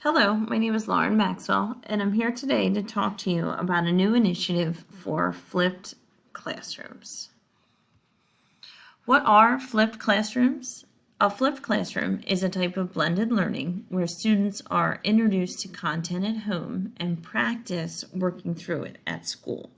Hello, my name is Lauren Maxwell, and I'm here today to talk to you about a new initiative for flipped classrooms. What are flipped classrooms? A flipped classroom is a type of blended learning where students are introduced to content at home and practice working through it at school.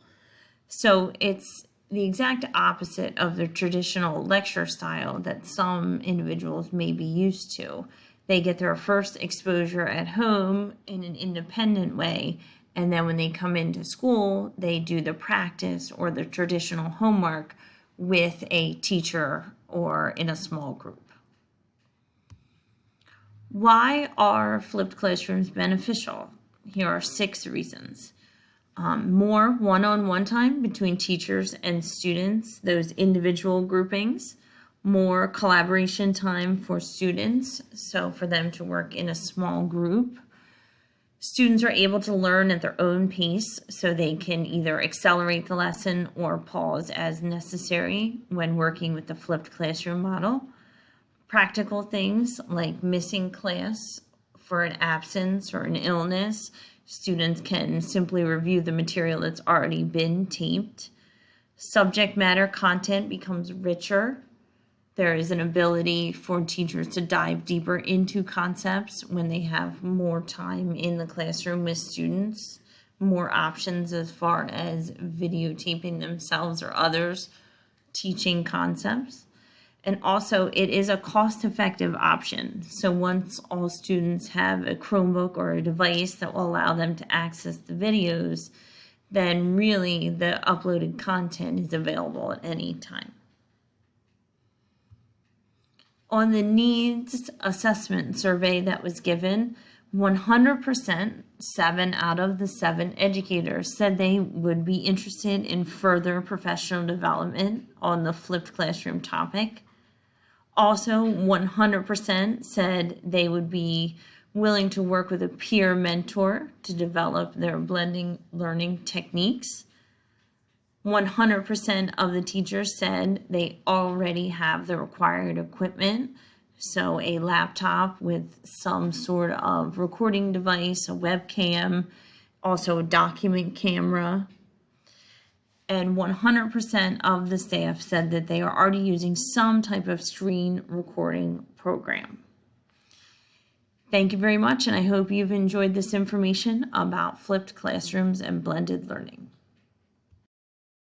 So it's the exact opposite of the traditional lecture style that some individuals may be used to. They get their first exposure at home in an independent way, and then when they come into school, they do the practice or the traditional homework with a teacher or in a small group. Why are flipped classrooms beneficial? Here are 6 reasons. More one-on-one time between teachers and students, those individual groupings. More collaboration time for students, so for them to work in a small group. Students are able to learn at their own pace, so they can either accelerate the lesson or pause as necessary when working with the flipped classroom model. Practical things like missing class for an absence or an illness, students can simply review the material that's already been taped. Subject matter content becomes richer. There is an ability for teachers to dive deeper into concepts when they have more time in the classroom with students, more options as far as videotaping themselves or others teaching concepts. And also, it is a cost-effective option. So once all students have a Chromebook or a device that will allow them to access the videos, then really the uploaded content is available at any time. On the needs assessment survey that was given, 100%, 7 out of the 7 educators said they would be interested in further professional development on the flipped classroom topic. Also, 100% said they would be willing to work with a peer mentor to develop their blending learning techniques. 100% of the teachers said they already have the required equipment, so a laptop with some sort of recording device, a webcam, also a document camera. And 100% of the staff said that they are already using some type of screen recording program. Thank you very much, and I hope you've enjoyed this information about flipped classrooms and blended learning.